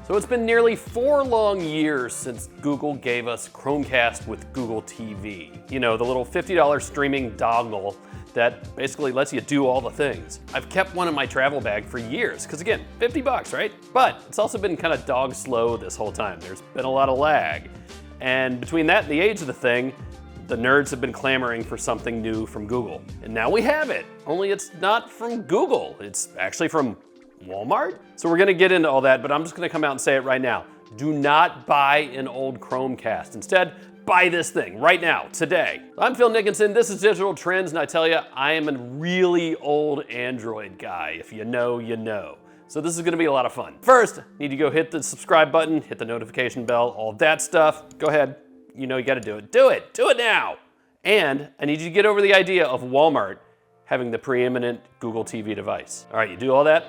So it's been nearly 4 long years since Google gave us Chromecast with Google TV. You know, the little $50 streaming dongle that basically lets you do all the things. I've kept one in my travel bag for years, because again, 50 bucks, right? But it's also been kind of dog slow this whole time. There's been a lot of lag. And between that and the age of the thing, the nerds have been clamoring for something new from Google. And now we have it, only it's not from Google. It's actually from Walmart? So we're gonna get into all that, but I'm just gonna come out and say it right now. Do not buy an old Chromecast. Instead, buy this thing right now, today. I'm Phil Nickinson, this is Digital Trends, and I tell you, I am a really old Android guy. If you know, you know. So this is gonna be a lot of fun. First, need to go hit the subscribe button, hit the notification bell, all that stuff. Go ahead, you know you gotta do it. Do it now. And I need you to get over the idea of Walmart having the preeminent Google TV device. All right, you do all that?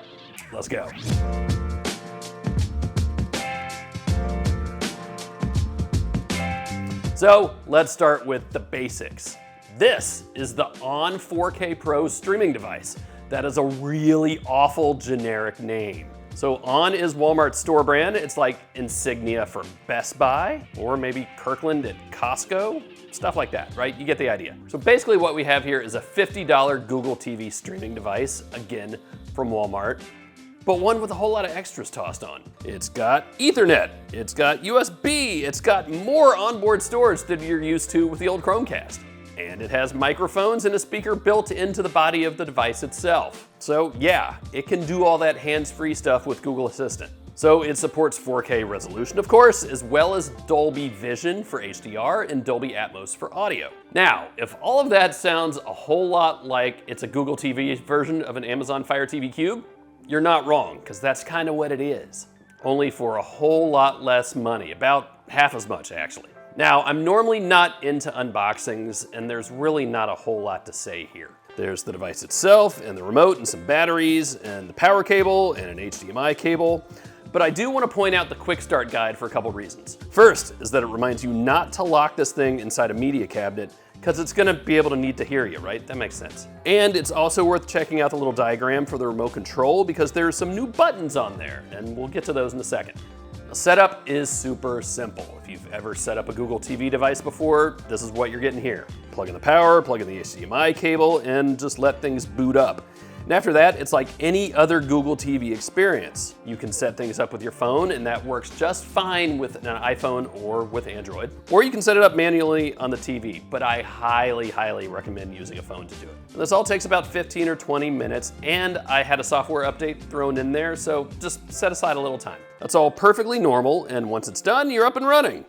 Let's go. So let's start with the basics. This is the ON 4K Pro streaming device. That is a really awful generic name. So ON is Walmart's store brand. It's like Insignia for Best Buy, or maybe Kirkland at Costco, stuff like that, right? You get the idea. So basically what we have here is a $50 Google TV streaming device, again, from Walmart, but one with a whole lot of extras tossed on. It's got Ethernet, it's got USB, it's got more onboard storage than you're used to with the old Chromecast. And it has microphones and a speaker built into the body of the device itself. So yeah, it can do all that hands-free stuff with Google Assistant. So it supports 4K resolution, of course, as well as Dolby Vision for HDR and Dolby Atmos for audio. Now, if all of that sounds a whole lot like it's a Google TV version of an Amazon Fire TV Cube, you're not wrong, because that's kind of what it is. Only for a whole lot less money, about half as much actually. Now, I'm normally not into unboxings, and there's really not a whole lot to say here. There's the device itself, and the remote, and some batteries, and the power cable, and an HDMI cable. But I do want to point out the quick start guide for a couple reasons. First is that it reminds you not to lock this thing inside a media cabinet, because it's gonna be able to need to hear you, right? That makes sense. And it's also worth checking out the little diagram for the remote control, because there's some new buttons on there, and we'll get to those in a second. The setup is super simple. If you've ever set up a Google TV device before, this is what you're getting here. Plug in the power, plug in the HDMI cable, and just let things boot up. And after that, it's like any other Google TV experience. You can set things up with your phone, and that works just fine with an iPhone or with Android. Or you can set it up manually on the TV, but I highly, highly recommend using a phone to do it. And this all takes about 15 or 20 minutes, and I had a software update thrown in there, so just set aside a little time. That's all perfectly normal, and once it's done, you're up and running.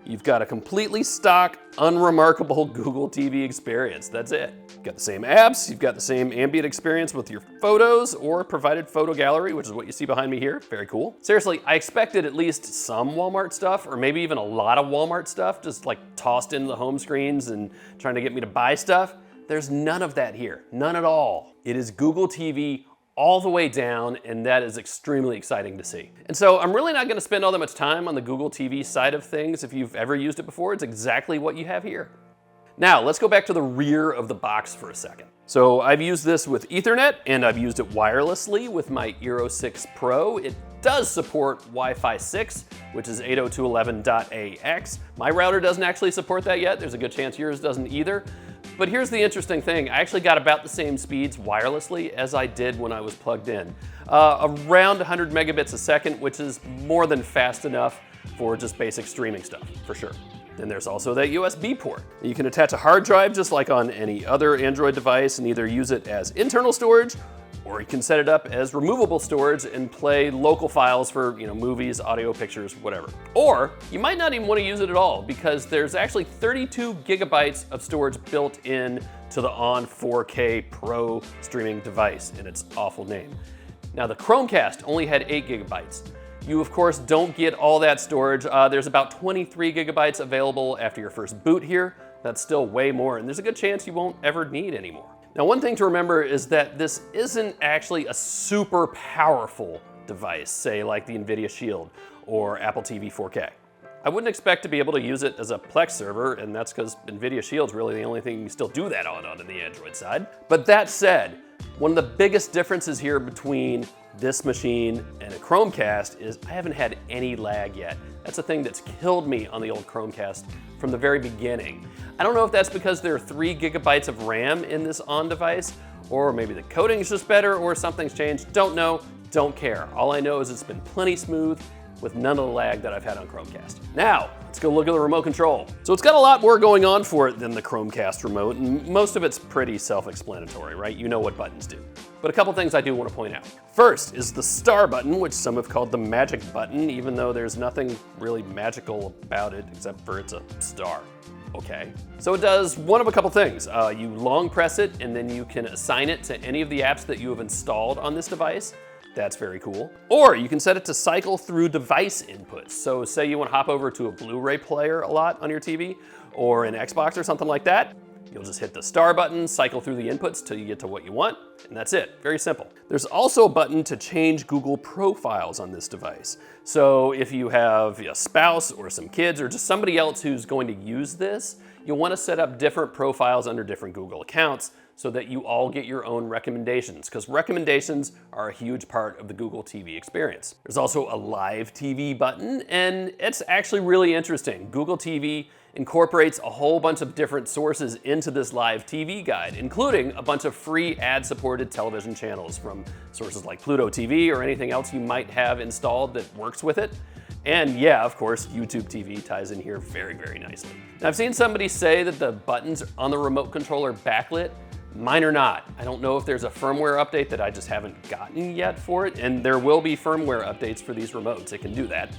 You've got a completely stock, unremarkable Google TV experience. That's it. You've got the same apps, you've got the same ambient experience with your photos or provided photo gallery, which is what you see behind me here. Very cool. Seriously, I expected at least some Walmart stuff, or maybe even a lot of Walmart stuff, just like tossed into the home screens and trying to get me to buy stuff. There's none of that here, none at all. It is Google TV all the way down, and that is extremely exciting to see. And so I'm really not gonna spend all that much time on the Google TV side of things. If you've ever used it before, it's exactly what you have here. Now, let's go back to the rear of the box for a second. So I've used this with Ethernet, and I've used it wirelessly with my Eero 6 Pro. It does support Wi-Fi 6, which is 802.11.ax. My router doesn't actually support that yet. There's a good chance yours doesn't either. But here's the interesting thing. I actually got about the same speeds wirelessly as I did when I was plugged in. Around 100 megabits a second, which is more than fast enough for just basic streaming stuff, for sure. Then there's also that USB port. You can attach a hard drive just like on any other Android device and either use it as internal storage, or you can set it up as removable storage and play local files for, movies, audio, pictures, whatever. Or you might not even want to use it at all, because there's actually 32 gigabytes of storage built in to the ON 4K Pro streaming device in its awful name. Now the Chromecast only had 8 gigabytes. You of course don't get all that storage. There's about 23 gigabytes available after your first boot here. That's still way more, and there's a good chance you won't ever need any more. Now, one thing to remember is that this isn't actually a super powerful device, say like the NVIDIA Shield or Apple TV 4K. I wouldn't expect to be able to use it as a Plex server, and that's because NVIDIA Shield's really the only thing you can still do that on the Android side. But that said, one of the biggest differences here between this machine and a Chromecast is I haven't had any lag yet. That's a thing that's killed me on the old Chromecast from the very beginning. I don't know if that's because there are 3 gigabytes of RAM in this ON device, or maybe the coding's just better, or something's changed. Don't know, don't care. All I know is it's been plenty smooth with none of the lag that I've had on Chromecast. Now, let's go look at the remote control. So it's got a lot more going on for it than the Chromecast remote, and most of it's pretty self-explanatory, right? You know what buttons do. But a couple things I do want to point out. First is the star button, which some have called the magic button, even though there's nothing really magical about it except for it's a star. Okay. So it does one of a couple things. You long press it and then you can assign it to any of the apps that you have installed on this device. That's very cool. Or you can set it to cycle through device inputs. So say you want to hop over to a Blu-ray player a lot on your TV or an Xbox or something like that. You'll just hit the star button, cycle through the inputs till you get to what you want, and that's it. Very simple. There's also a button to change Google profiles on this device. So if you have a spouse or some kids or just somebody else who's going to use this, you'll want to set up different profiles under different Google accounts so that you all get your own recommendations, because recommendations are a huge part of the Google TV experience. There's also a live TV button, and it's actually really interesting. Google TV incorporates a whole bunch of different sources into this live TV guide, including a bunch of free ad-supported television channels from sources like Pluto TV or anything else you might have installed that works with it. And yeah, of course, YouTube TV ties in here very, very nicely. Now, I've seen somebody say that the buttons on the remote control are backlit. Mine are not. I don't know if there's a firmware update that I just haven't gotten yet for it, and there will be firmware updates for these remotes. It can do that.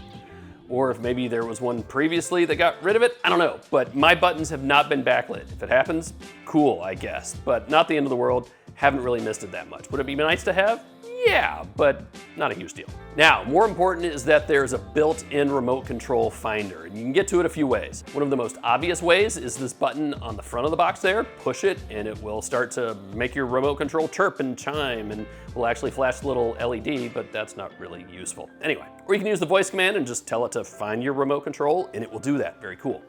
Or if maybe there was one previously that got rid of it, I don't know. But my buttons have not been backlit. If it happens, cool, I guess. But not the end of the world. Haven't really missed it that much. Would it be nice to have? Yeah, but not a huge deal. Now, more important is that there's a built-in remote control finder, and you can get to it a few ways. One of the most obvious ways is this button on the front of the box there. Push it, and it will start to make your remote control chirp and chime, and will actually flash a little LED, but that's not really useful. Anyway, or you can use the voice command and just tell it to find your remote control, and it will do that. Very cool.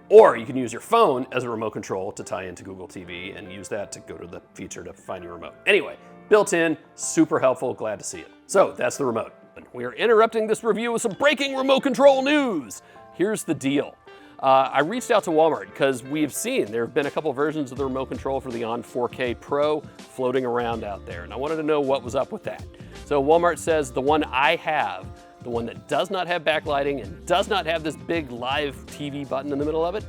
Or you can use your phone as a remote control to tie into Google TV and use that to go to the feature to find your remote. Anyway, built in, super helpful, glad to see it. So that's the remote. We are interrupting this review with some breaking remote control news. Here's the deal. I reached out to Walmart because we've seen there have been a couple versions of the remote control for the ON 4K Pro floating around out there, and I wanted to know what was up with that. So Walmart says the one I have, the one that does not have backlighting and does not have this big live TV button in the middle of it,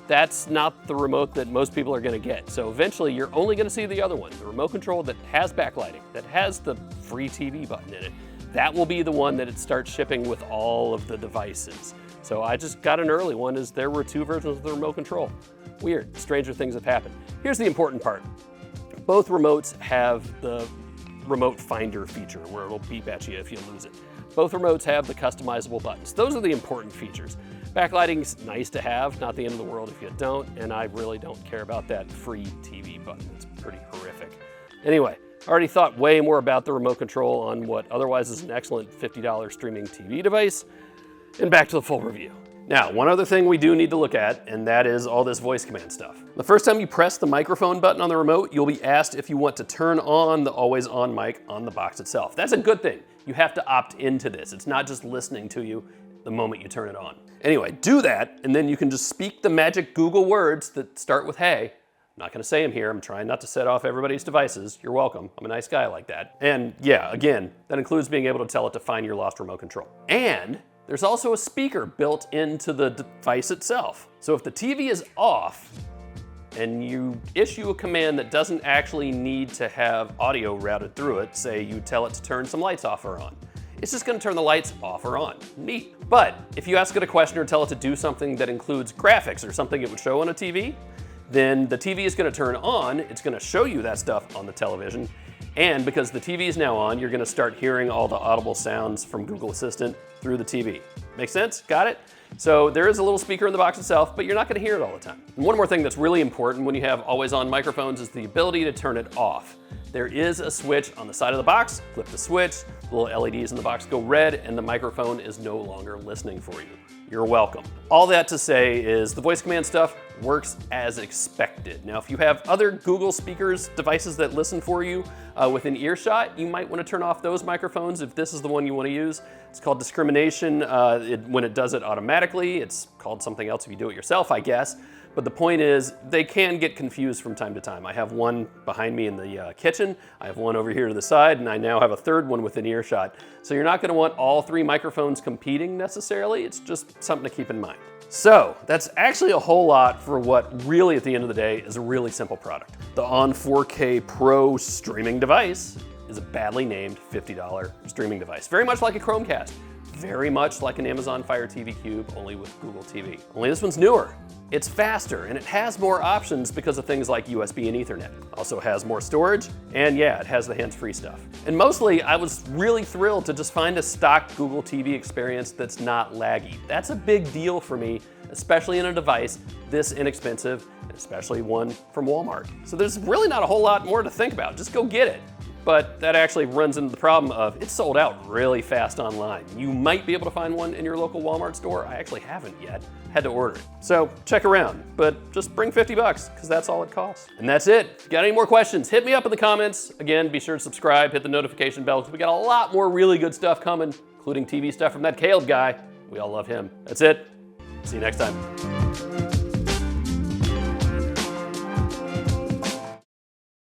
that's not the remote that most people are gonna get. So eventually you're only gonna see the other one, the remote control that has backlighting, that has the free TV button in it. That will be the one that it starts shipping with all of the devices. So I just got an early one as there were 2 versions of the remote control. Weird, stranger things have happened. Here's the important part. Both remotes have the remote finder feature where it'll beep at you if you lose it. Both remotes have the customizable buttons. Those are the important features. Backlighting's nice to have, not the end of the world if you don't, and I really don't care about that free TV button. It's pretty horrific. Anyway, I already thought way more about the remote control on what otherwise is an excellent $50 streaming TV device, and back to the full review. Now, one other thing we do need to look at, and that is all this voice command stuff. The first time you press the microphone button on the remote, you'll be asked if you want to turn on the always on mic on the box itself. That's a good thing. You have to opt into this. It's not just listening to you the moment you turn it on. Anyway, do that, and then you can just speak the magic Google words that start with hey. I'm not gonna say them here. I'm trying not to set off everybody's devices. You're welcome. I'm a nice guy like that. And yeah, again, that includes being able to tell it to find your lost remote control. And there's also a speaker built into the device itself. So if the TV is off and you issue a command that doesn't actually need to have audio routed through it, say you tell it to turn some lights off or on, it's just gonna turn the lights off or on. Neat. But if you ask it a question or tell it to do something that includes graphics or something it would show on a TV, then the TV is gonna turn on, it's gonna show you that stuff on the television, and because the TV is now on, you're gonna start hearing all the audible sounds from Google Assistant through the TV. Make sense? Got it? So there is a little speaker in the box itself, but you're not gonna hear it all the time. And one more thing that's really important when you have always on microphones is the ability to turn it off. There is a switch on the side of the box, flip the switch, the little LEDs in the box go red, and the microphone is no longer listening for you. You're welcome. All that to say is the voice command stuff works as expected. connected. Now, if you have other Google speakers, devices that listen for you within earshot, you might want to turn off those microphones if this is the one you want to use. It's called discrimination when it does it automatically. It's called something else if you do it yourself, I guess. But the point is, they can get confused from time to time. I have one behind me in the kitchen, I have one over here to the side, and I now have a third one within earshot. So you're not going to want all three microphones competing necessarily, it's just something to keep in mind. So that's actually a whole lot for what really at the end of the day is a really simple product. The ON 4K Pro streaming device is a badly named $50 streaming device. Very much like a Chromecast, very much like an Amazon Fire TV Cube, only with Google TV. Only this one's newer. It's faster, and it has more options because of things like USB and Ethernet. Also has more storage, and yeah, it has the hands-free stuff. And mostly, I was really thrilled to just find a stock Google TV experience that's not laggy. That's a big deal for me, especially in a device this inexpensive, and especially one from Walmart. So there's really not a whole lot more to think about. Just go get it. But that actually runs into the problem of it's sold out really fast online. You might be able to find one in your local Walmart store. I actually haven't yet. Had to order it. So check around, but just bring 50 bucks because that's all it costs. And that's it. If you got any more questions, hit me up in the comments. Again, be sure to subscribe, hit the notification bell because we got a lot more really good stuff coming, including TV stuff from that Caleb guy. We all love him. That's it. See you next time.